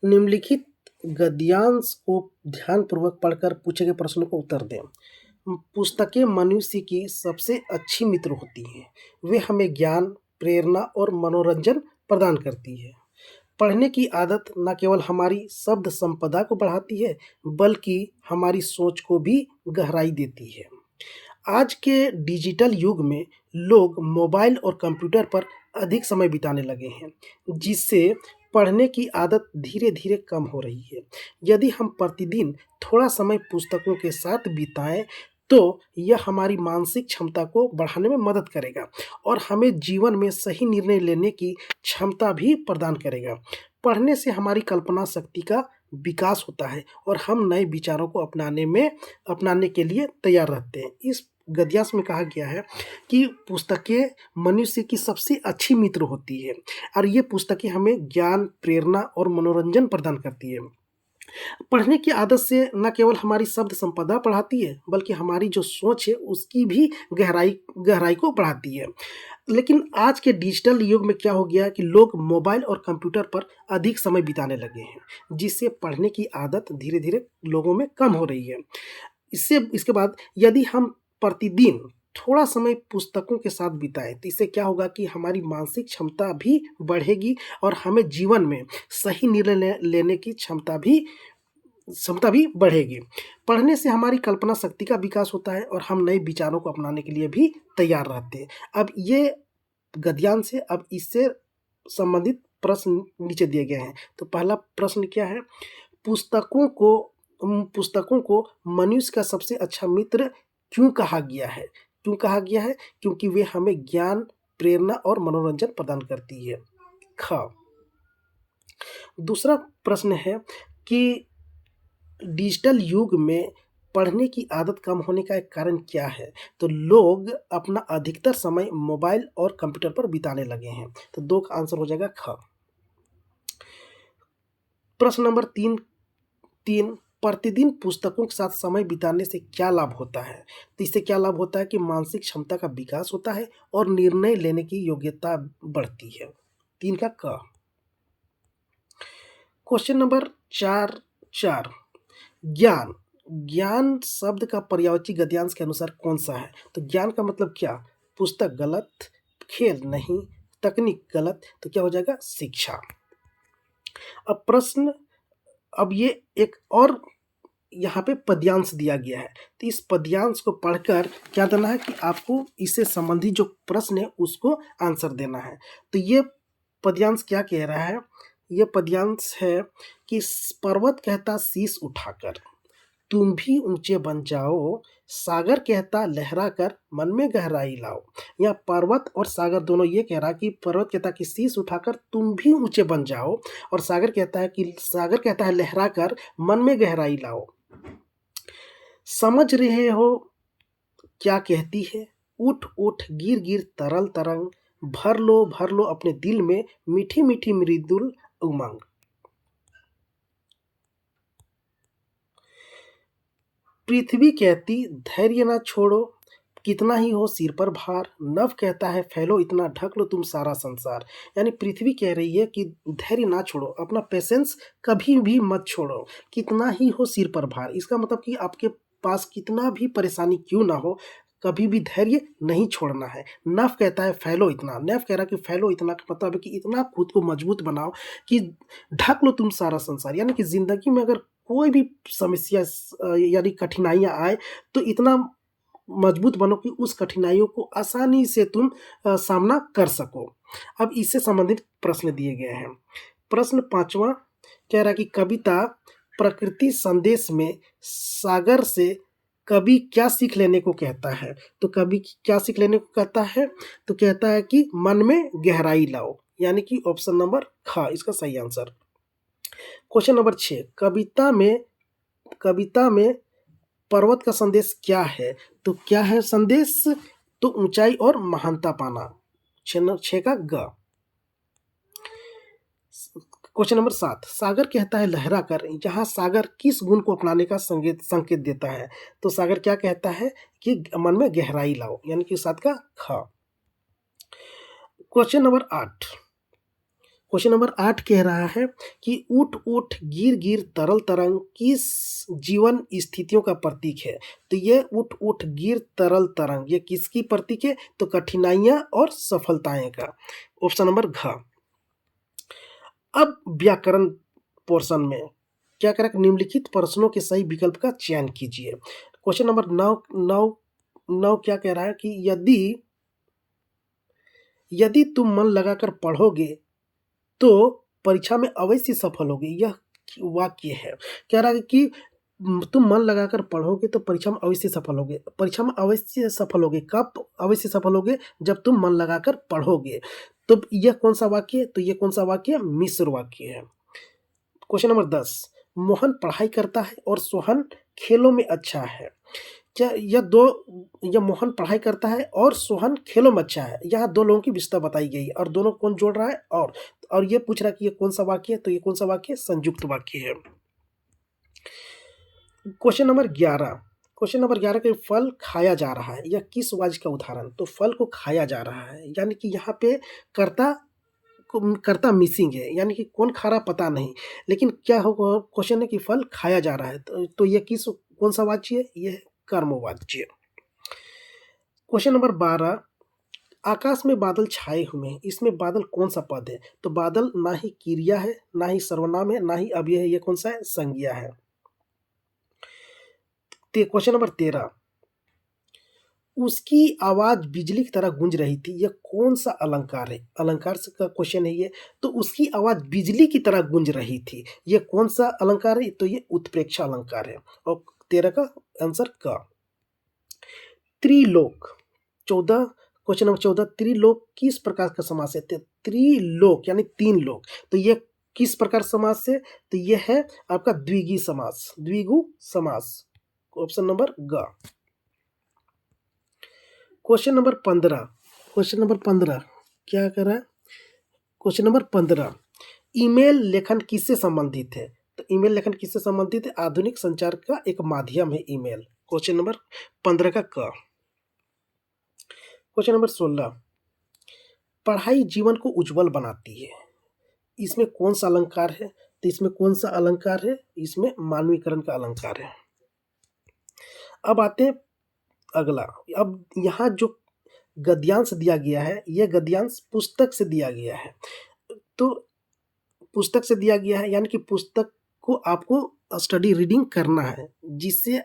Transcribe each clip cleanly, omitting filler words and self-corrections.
निम्नलिखित गद्यांश को ध्यानपूर्वक पढ़कर पूछे गए प्रश्नों को उत्तर दें। पुस्तकें मनुष्य की सबसे अच्छी मित्र होती हैं। वे हमें ज्ञान, प्रेरणा और मनोरंजन प्रदान करती है। पढ़ने की आदत न केवल हमारी शब्द संपदा को बढ़ाती है, बल्कि हमारी सोच को भी गहराई देती है। आज के डिजिटल युग में लोग मोबाइल और कंप्यूटर पर अधिक समय बिताने लगे हैं, जिससे पढ़ने की आदत धीरे-धीरे कम हो रही है। यदि हम प्रतिदिन थोड़ा समय पुस्तकों के साथ बिताएं, तो यह हमारी मानसिक क्षमता को बढ़ाने में मदद करेगा और हमें जीवन में सही निर्णय लेने की क्षमता भी प्रदान करेगा। पढ़ने से हमारी कल्पना शक्ति का विकास होता है और हम नए विचारों को अपनाने के लिए तैयार रहते हैं। इस गद्यांश में कहा गया है कि पुस्तकें मनुष्य की सबसे अच्छी मित्र होती है और ये पुस्तकें हमें ज्ञान, प्रेरणा और मनोरंजन प्रदान करती है। पढ़ने की आदत से न केवल हमारी शब्द संपदा बढ़ाती है, बल्कि हमारी जो सोच है उसकी भी गहराई को बढ़ाती है। लेकिन आज के डिजिटल युग में क्या हो गया है कि लोग मोबाइल और कंप्यूटर पर अधिक समय बिताने लगे हैं, जिससे पढ़ने की आदत धीरे-धीरे लोगों में कम हो रही है। इसके बाद यदि हम प्रतिदिन थोड़ा समय पुस्तकों के साथ बिताएं, तो इससे क्या होगा कि हमारी मानसिक क्षमता भी बढ़ेगी और हमें जीवन में सही निर्णय लेने की क्षमता भी बढ़ेगी। पढ़ने से हमारी कल्पना शक्ति का विकास होता है और हम नए विचारों को अपनाने के लिए भी तैयार रहते हैं। अब ये गद्यांश है, अब इससे संबंधित प्रश्न नीचे दिए गए हैं। तो पहला प्रश्न क्या है? पुस्तकों को मनुष्य का सबसे अच्छा मित्र क्यों कहा गया है? क्यों कहा गया है? क्योंकि वे हमें ज्ञान, प्रेरणा और मनोरंजन प्रदान करती है। ख दूसरा प्रश्न है कि डिजिटल युग में पढ़ने की आदत कम होने का एक कारण क्या है? तो लोग अपना अधिकतर समय मोबाइल और कंप्यूटर पर बिताने लगे हैं। तो 2 का आंसर हो जाएगा ख। प्रश्न नंबर 3 प्रतिदिन पुस्तकों के साथ समय बिताने से क्या लाभ होता है? तो इससे क्या लाभ होता है कि मानसिक क्षमता का विकास होता है और निर्णय लेने की योग्यता बढ़ती है। 3 का क। क्वेश्चन नंबर 4 ज्ञान। ज्ञान शब्द का पर्यायवाची गद्यांश के अनुसार कौन सा है? तो ज्ञान का मतलब क्या? पुस्तक गलत, खेल नहीं, तकनीक गलत, तो क्या हो जाएगा? शिक्षा। अब ये एक और यहाँ पे पद्यांश दिया गया है, तो इस पद्यांश को पढ़कर क्या देना है कि आपको इससे संबंधित जो प्रश्न है उसको आंसर देना है। तो ये पद्यांश क्या कह रहा है? ये पद्यांश है कि पर्वत कहता शीश उठाकर, तुम भी ऊंचे बन जाओ, सागर कहता लहरा कर मन में गहराई लाओ। यहाँ पर्वत और सागर दोनों ये कह रहा कि पर्वत कहता कि शीश उठाकर तुम भी ऊंचे बन जाओ, और सागर कहता है लहरा कर मन में गहराई लाओ। समझ रहे हो क्या कहती है? उठ उठ गिर गिर तरल तरंग, भर लो अपने दिल में मीठी मीठी मृदुल उमंग। पृथ्वी कहती धैर्य ना छोड़ो, कितना ही हो सिर पर भार, नभ कहता है फैलो इतना ढक लो तुम सारा संसार। यानी पृथ्वी कह रही है कि धैर्य ना छोड़ो, अपना पेशेंस कभी भी मत छोड़ो, कितना ही हो सिर पर भार। इसका मतलब कि आपके पास कितना भी परेशानी क्यों ना हो, कभी भी धैर्य नहीं छोड़ना है। नभ कहता है फैलो इतना, नभ कह रहा है कि फैलो इतना का मतलब है कि इतना खुद को मजबूत बनाओ कि ढक लो तुम सारा संसार। यानी कि जिंदगी में अगर कोई भी समस्या यानी कठिनाइयाँ आए, तो इतना मजबूत बनो कि उस कठिनाइयों को आसानी से तुम सामना कर सको। अब इससे संबंधित प्रश्न दिए गए हैं। प्रश्न 5वां कह रहा है कि कविता प्रकृति संदेश में सागर से कवि क्या सीख लेने को कहता है? तो कवि क्या सीख लेने को कहता है? तो कहता है कि मन में गहराई लाओ, यानी कि ऑप्शन नंबर ख इसका सही आंसर। क्वेश्चन नंबर 6 कविता में पर्वत का संदेश क्या है? तो क्या है संदेश? तो ऊंचाई और महानता पाना। 6 का ग। क्वेश्चन नंबर 7 सागर कहता है लहरा कर, यहाँ सागर किस गुण को अपनाने का संकेत देता है? तो सागर क्या कहता है कि मन में गहराई लाओ, यानी कि 7 का ख। क्वेश्चन नंबर 8 क्वेश्चन नंबर 8 कह रहा है कि ऊठ ऊठ गिर गिर तरल तरंग किस जीवन स्थितियों का प्रतीक है। तो ये ऊठ ऊठ गिर तरल तरंग ये किसकी प्रतीक है? तो कठिनाइयां और सफलताएं का। ऑप्शन नंबर घ। अब व्याकरण पोर्शन में क्या करें? निम्नलिखित प्रश्नों के सही विकल्प का चयन कीजिए। क्वेश्चन नंबर 9 क्या कह रहा है कि यदि यदि तुम मन लगाकर पढ़ोगे तो परीक्षा में अवश्य सफल होगे। यह वाक्य है। कह रहा है कि तुम मन लगाकर पढ़ोगे तो परीक्षा में अवश्य सफल होगे। परीक्षा में अवश्य सफल होगे। कब अवश्य सफल होगे? जब तुम मन लगाकर पढ़ोगे। तो यह कौन सा वाक्य है? तो यह कौन सा वाक्य है? मिश्र वाक्य है। क्वेश्चन नंबर 10 मोहन पढ़ाई करता है और सोहन खेलों में अच्छा है। क्या यह मोहन पढ़ाई करता है और सोहन खेलों में अच्छा है। यहाँ दो लोगों की विशेषता बताई गई है और दोनों कौन जोड़ रहा है? और ये पूछ रहा है कि ये कौन सा वाक्य है? तो ये कौन सा वाक्य है? संयुक्त वाक्य है। क्वेश्चन नंबर 11 के फल खाया जा रहा है। यह किस वाक्य का उदाहरण? तो फल को खाया जा रहा है यानी कि यहाँ पे कर्ता मिसिंग है यानी कि कौन खा रहा पता नहीं, लेकिन क्या होगा? क्वेश्चन है कि फल खाया जा रहा है तो ये कौन सा वाक्य है? ये है कर्मवाच्य। क्वेश्चन नंबर 12 आकाश में बादल छाए हुए हैं। इसमें बादल कौन सा पद है? तो बादल ना ही क्रिया है, ना ही सर्वनाम है, ना ही अव्यय है। ये कौन सा है? संज्ञा है। क्वेश्चन नंबर 13 उसकी आवाज बिजली की तरह गूंज रही थी। यह कौन सा अलंकार है? अलंकार से का क्वेश्चन है ये। तो उसकी आवाज बिजली की तरह गूंज रही थी। ये कौन सा अलंकार है? तो ये उत्प्रेक्षा अलंकार है। और 13 का आंसर का। त्रिलोक 14 क्वेश्चन नंबर 14 त्रिलोक किस प्रकार का समास है? त्रिलोक यानी तीन लोक। तो ये किस प्रकार समास है? तो ये है आपका द्विगु समास। द्विगु समास। ऑप्शन नंबर ग। क्वेश्चन नंबर 15 क्या कर रहा है? क्वेश्चन नंबर 15 ईमेल लेखन किससे संबंधित है? तो ईमेल लेखन किससे संबंधित है? आधुनिक संचार का एक माध्यम है ईमेल। क्वेश्चन नंबर 15 का क। क्वेश्चन नंबर 16 पढ़ाई जीवन को उज्जवल बनाती है। इसमें कौन सा अलंकार है? तो इसमें कौन सा अलंकार है? इसमें मानवीकरण का अलंकार है। अब आते हैं अगला। अब यहाँ जो गद्यांश दिया गया है यह गद्यांश पुस्तक से दिया गया है। तो पुस्तक से दिया गया है यानी कि पुस्तक को आपको स्टडी रीडिंग करना है, जिससे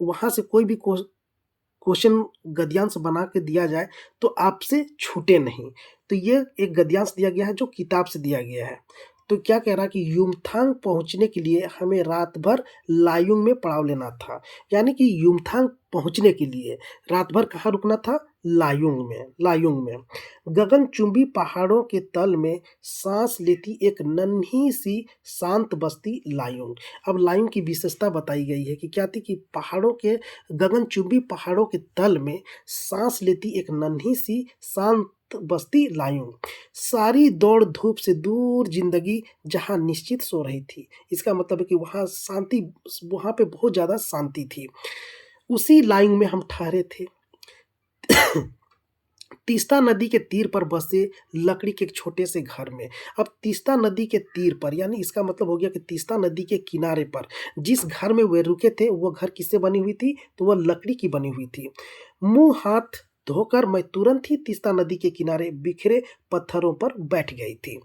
वहाँ से कोई भी क्वेश्चन गद्यांश बना के दिया जाए तो आपसे छूटे नहीं। तो ये एक गद्यांश दिया गया है जो किताब से दिया गया है। तो क्या कह रहा है कि युमथांग पहुंचने के लिए हमें रात भर लायुंग में पड़ाव लेना था। यानी कि युमथांग पहुंचने के लिए रात भर कहाँ रुकना था? लायुंग में। गगनचुंबी पहाड़ों के तल में सांस लेती एक नन्ही सी शांत बस्ती लायुंग। अब लायुंग की विशेषता बताई गई है कि क्या थी कि गगनचुंबी पहाड़ों के तल में सांस लेती एक नन्ही सी शांत बस्ती लायुंग। सारी दौड़ धूप से दूर जिंदगी जहां निश्चित सो रही थी। इसका मतलब है कि वहां पे बहुत ज्यादा शांति थी। उसी लायुंग में हम ठहरे थे। तीस्ता नदी के तीर पर बसे लकड़ी के एक छोटे से घर में। अब तीस्ता नदी के तीर पर यानी इसका मतलब हो गया कि तीस्ता नदी के किनारे पर जिस घर में वे रुके थे वो घर किससे बनी हुई थी? तो वह लकड़ी की बनी हुई थी। मुंह हाथ धोकर मैं तुरंत ही तीस्ता नदी के किनारे बिखरे पत्थरों पर बैठ गई थी।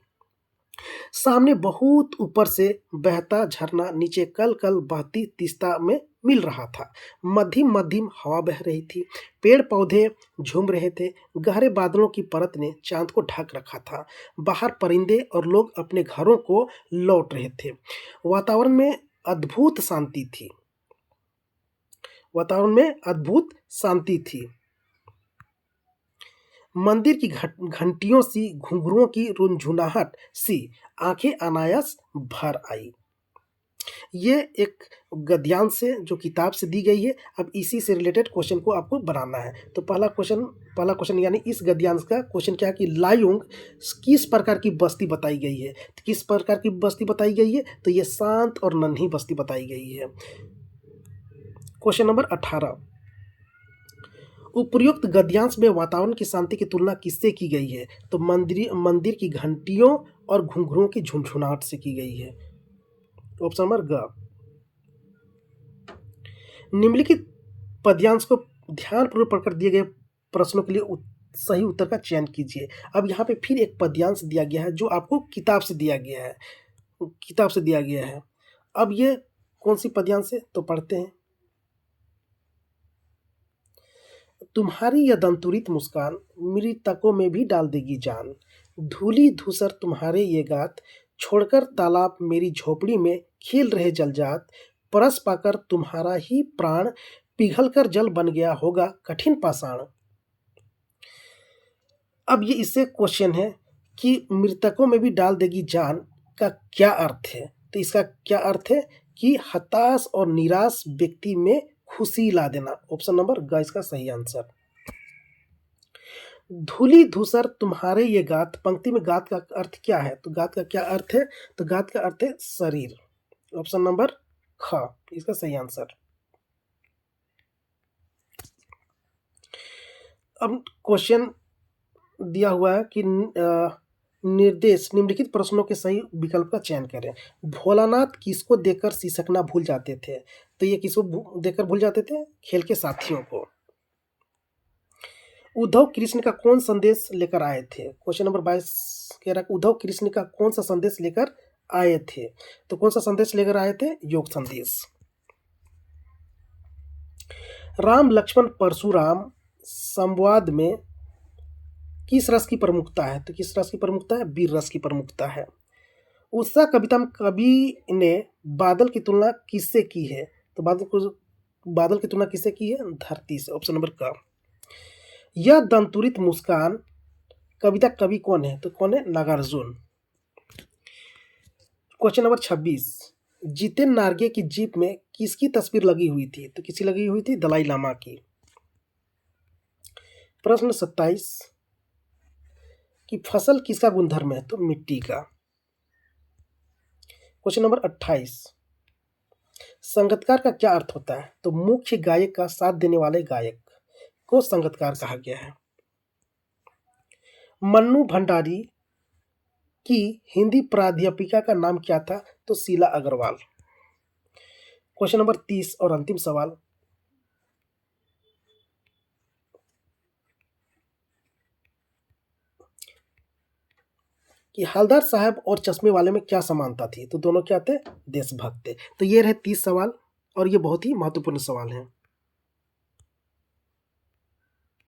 सामने बहुत ऊपर से बहता झरना नीचे कल कल बहती तीस्ता में मिल रहा था। मध्यम मध्यम हवा बह रही थी। पेड़ पौधे झूम रहे थे। गहरे बादलों की परत ने चांद को ढक रखा था। बाहर परिंदे और लोग अपने घरों को लौट रहे थे। वातावरण में अद्भुत शांति थी। मंदिर की घंटियों सी घुंघरुओं की रुनझुनाहट सी आंखें अनायास भर आई। ये एक गद्यांश है जो किताब से दी गई है। अब इसी से रिलेटेड क्वेश्चन को आपको बनाना है। तो पहला क्वेश्चन यानी इस गद्यांश का क्वेश्चन क्या है कि लायुंग किस प्रकार की बस्ती बताई गई है? तो किस प्रकार की बस्ती बताई गई है? तो ये शांत और नन्ही बस्ती बताई गई है। क्वेश्चन नंबर 18 उपर्युक्त गद्यांश में वातावरण की शांति की तुलना किससे की गई है? तो मंदिर की घंटियों और घुंघरुओं की झुनझुनाहट से की गई है? ऑप्शन नंबर ग। निम्नलिखित पद्यांश को ध्यानपूर्वक पढ़कर दिए गए प्रश्नों के लिए सही उत्तर का चयन कीजिए। अब यहाँ पे फिर एक पद्यांश दिया गया है जो आपको किताब से दिया गया है, किताब से दिया गया है। अब ये कौन सी पद्यांश है तो पढ़ते हैं। तुम्हारी यह दंतुरित मुस्कान मृतकों में भी डाल देगी जान, धूली धूसर तुम्हारे ये गात, छोड़कर तालाब मेरी झोपड़ी में खेल रहे जलजात, परस पाकर तुम्हारा ही प्राण पिघल कर जल बन गया होगा कठिन पाषाण। अब ये इससे क्वेश्चन है कि मृतकों में भी डाल देगी जान का क्या अर्थ है? तो इसका क्या अर्थ है कि हताश और निराश व्यक्ति में खुशी ला देना। ऑप्शन नंबर ग इसका सही आंसर। धूली धूसर तुम्हारे ये गात, पंक्ति में गात का अर्थ क्या है? तो गात का क्या अर्थ है? तो गात का अर्थ है शरीर। ऑप्शन नंबर ख इसका सही आंसर। अब क्वेश्चन दिया हुआ है कि निर्देश निम्नलिखित प्रश्नों के सही विकल्प का चयन करें। भोलानाथ किसको देकर सिसकना भूल जाते थे? तो ये किसको देकर भूल जाते थे? खेल के साथियों को। उद्धव कृष्ण का कौन संदेश लेकर आए थे? क्वेश्चन नंबर 22 कह रहा है उद्धव कृष्ण का कौन सा संदेश लेकर आए थे? तो कौन सा संदेश लेकर आए थे? योग संदेश। राम लक्ष्मण परशुराम संवाद में किस रस की प्रमुखता है? तो किस रस की प्रमुखता है? वीर रस की प्रमुखता है। उत्साह कविता में कवि ने बादल की तुलना किससे की है? तो बादल की तुलना किससे की है? धरती से। ऑप्शन नंबर क। यह दंतुरित मुस्कान कविता कवि कौन है? तो कौन है? नागार्जुन। क्वेश्चन नंबर 26, जितेन नार्गे की जीप में किसकी तस्वीर लगी हुई थी? तो किसकी लगी हुई थी? दलाई लामा की। प्रश्न 27, कि फसल किसका गुणधर्म है? तो मिट्टी का। क्वेश्चन नंबर 28, संगीतकार का क्या अर्थ होता है? तो मुख्य गायक का साथ देने वाले गायक को संगीतकार कहा गया है। मन्नू भंडारी की हिंदी प्राध्यापिका का नाम क्या था? तो शीला अग्रवाल। क्वेश्चन नंबर 30 और अंतिम सवाल, कि हवलदार साहब और चश्मे वाले में क्या समानता थी? तो दोनों क्या थे? देशभक्त थे। तो ये रहे 30 सवाल और ये बहुत ही महत्वपूर्ण सवाल हैं।